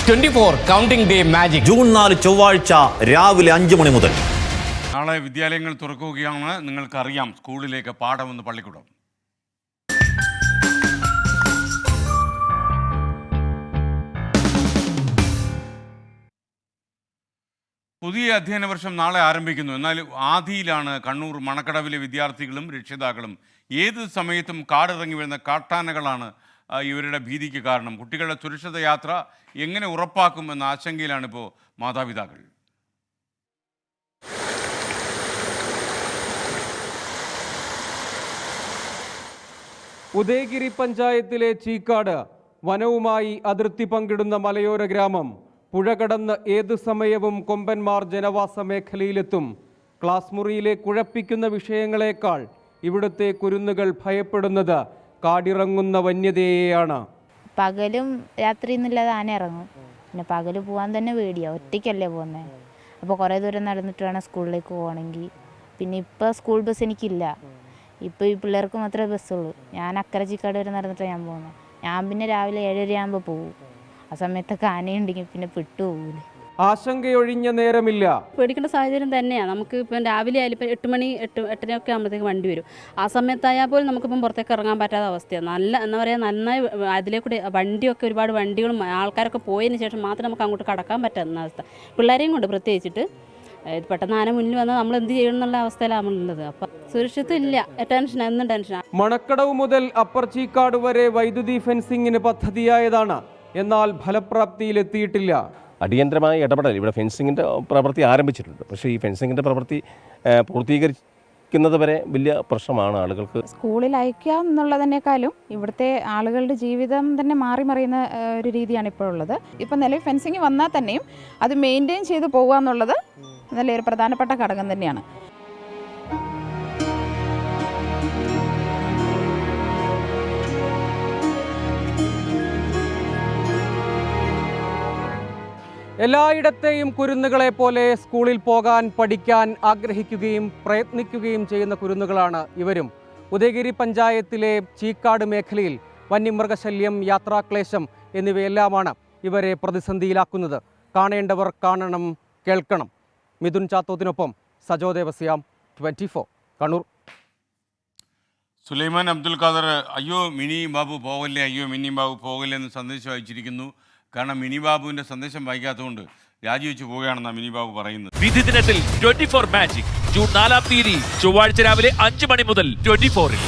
24 counting day magic June 4 ചൊവ്വാഴ്ച രാവിലെ 5 മണി മുതൽ. നാളെ വിദ്യാലയങ്ങൾ തുറക്കുകയാണ്. നിങ്ങൾക്കറിയാം, സ്കൂളിലേക്ക് പാഠമെന്ന് പള്ളിക്കൂടം. പുതിയ അധ്യയന വർഷം നാളെ ആരംഭിക്കുന്നു. എന്നാൽ ആദിയിലാണ് കണ്ണൂർ മണക്കടവിലെ വിദ്യാർത്ഥികളും രക്ഷിതാക്കളും. ഏത് സമയത്തും കാടിറങ്ങി വരുന്ന കാട്ടാനകളാണ് ഇവരുടെ ഭീതിക്ക് കാരണം. കുട്ടികളുടെ സുരക്ഷിത യാത്ര എങ്ങനെ ഉറപ്പാക്കുമെന്ന ആശങ്കയിലാണിപ്പോൾ മാതാപിതാക്കൾ. ഉദയഗിരി പഞ്ചായത്തിലെ ചീക്കാട് വനവുമായി അതിർത്തി പങ്കിടുന്ന മലയോര ഗ്രാമം. പുഴ കടന്ന് ഏതു സമയവും കൊമ്പന്മാർ ജനവാസ മേഖലയിലെത്തും. ക്ലാസ് മുറിയിലെ കുഴപ്പിക്കുന്ന വിഷയങ്ങളെക്കാൾ ഇവിടുത്തെ കുരുന്നുകൾ ഭയപ്പെടുന്നത് കാടിറങ്ങുന്ന വന്യതയെയാണ്. പകലും രാത്രി എന്നില്ലാതെ ആന ഇറങ്ങും. പിന്നെ പകല് പോകാൻ തന്നെ പേടിയാണ്, ഒറ്റയ്ക്കല്ലേ പോകുന്നത്. അപ്പോൾ കുറേ ദൂരം നടന്നിട്ട് വേണം സ്കൂളിലേക്ക് പോകണമെങ്കിൽ. പിന്നെ ഇപ്പോൾ സ്കൂൾ ബസ് എനിക്കില്ല. ഇപ്പോൾ ഈ പിള്ളേർക്ക് മാത്രമേ ബസ്സുള്ളൂ. ഞാൻ അക്കരെ ചീക്കാട് വരെ നടന്നിട്ടാണ് ഞാൻ പോകുന്നത്. ഞാൻ പിന്നെ രാവിലെ 7:30 ആകുമ്പോൾ പോകും. ആ സമയത്തൊക്കെ ആനയുണ്ടെങ്കിൽ പിന്നെ പെട്ടുപോകൂലേ. ആശങ്കയൊഴിഞ്ഞ നേരമില്ല. പേടിക്കേണ്ട സാഹചര്യം തന്നെയാണ്. നമുക്ക് ഇപ്പം രാവിലെ ആയാലും ഇപ്പം 8 മണി 8:30 ആകുമ്പോഴത്തേക്ക് വണ്ടി വരും. ആ സമയത്തായാൽ പോലും നമുക്കിപ്പം പുറത്തേക്ക് ഇറങ്ങാൻ പറ്റാത്ത അവസ്ഥയാണ്. എന്താ പറയുക, നന്നായി അതിലേക്കൂടെ വണ്ടിയൊക്കെ ഒരുപാട് വണ്ടികളും ആൾക്കാരൊക്കെ പോയതിന് ശേഷം മാത്രമേ നമുക്ക് അങ്ങോട്ട് കടക്കാൻ പറ്റുന്ന അവസ്ഥ. പിള്ളേരെയും കൊണ്ട് പ്രത്യേകിച്ചിട്ട് പെട്ടെന്ന് ആന മുന്നിൽ വന്നാൽ നമ്മൾ എന്ത് ചെയ്യണം എന്നുള്ള അവസ്ഥയിലാണ് നമ്മളുള്ളത്. അപ്പം സുരക്ഷിതം ഇല്ല, ടെൻഷൻ, എന്നും ടെൻഷനാണ്. മണക്കടവ് മുതൽ അപ്പർ ചീക്കാട് വരെ വൈദ്യുതി ഫെൻസിങ്ങിന് പദ്ധതിയായതാണ്. എന്നാൽ ഫലപ്രാപ്തിയിലെത്തിയിട്ടില്ല. അടിയന്തരമായ ഇടപെടൽ ഇവിടെ ഫെൻസിങ്ങിൻ്റെ പ്രവൃത്തി ആരംഭിച്ചിട്ടുണ്ട്. പക്ഷേ ഈ ഫെൻസിങ്ങിൻ്റെ പ്രവൃത്തി പൂർത്തീകരിക്കുന്നത് വരെ വലിയ പ്രശ്നമാണ് ആളുകൾക്ക്. സ്കൂളിൽ അയക്കുക എന്നുള്ളതിനേക്കാളും ഇവിടുത്തെ ആളുകളുടെ ജീവിതം തന്നെ മാറി മറിയുന്ന ഒരു രീതിയാണ് ഇപ്പോൾ ഉള്ളത്. ഇപ്പം നിലവിൽ ഫെൻസിങ് വന്നാൽ തന്നെയും അത് മെയിൻറ്റെയിൻ ചെയ്ത് പോകുക എന്നുള്ളത് നല്ലൊരു പ്രധാനപ്പെട്ട ഘടകം തന്നെയാണ്. എല്ലായിടത്തെയും കുരുന്നുകളെ പോലെ സ്കൂളിൽ പോകാൻ പഠിക്കാൻ ആഗ്രഹിക്കുകയും പ്രയത്നിക്കുകയും ചെയ്യുന്ന കുരുന്നുകളാണ് ഇവരും. ഉദയഗിരി പഞ്ചായത്തിലെ ചീക്കാട് മേഖലയിൽ വന്യമൃഗശല്യം, യാത്രാക്ലേശം എന്നിവയെല്ലാമാണ് ഇവരെ പ്രതിസന്ധിയിലാക്കുന്നത്. കാണേണ്ടവർ കാണണം, കേൾക്കണം. മിഥുൻ ചാത്തോത്തിനൊപ്പം സജോ ദേവസ്യാം, 24 കണ്ണൂർ. സുലൈമാൻ അബ്ദുൽ ഖാദർ, അയ്യോ മിനി ബാബു പോകല്ലേ, അയ്യോ മിനി ബാബു പോകല്ലേ എന്ന് സന്ദേശം അയച്ചിരിക്കുന്നു. കാരണം മിനി ബാബുവിൻ്റെ സന്ദേശം വായിക്കാത്തതുകൊണ്ട് രാജിവെച്ച് പോവുകയാണെന്നാണ് മിനി ബാബു പറയുന്നത്. വിധി ദിനത്തിൽ 24 മാജിക് ജൂൺ 4 ചൊവ്വാഴ്ച രാവിലെ 5 മണി മുതൽ 24-ൽ.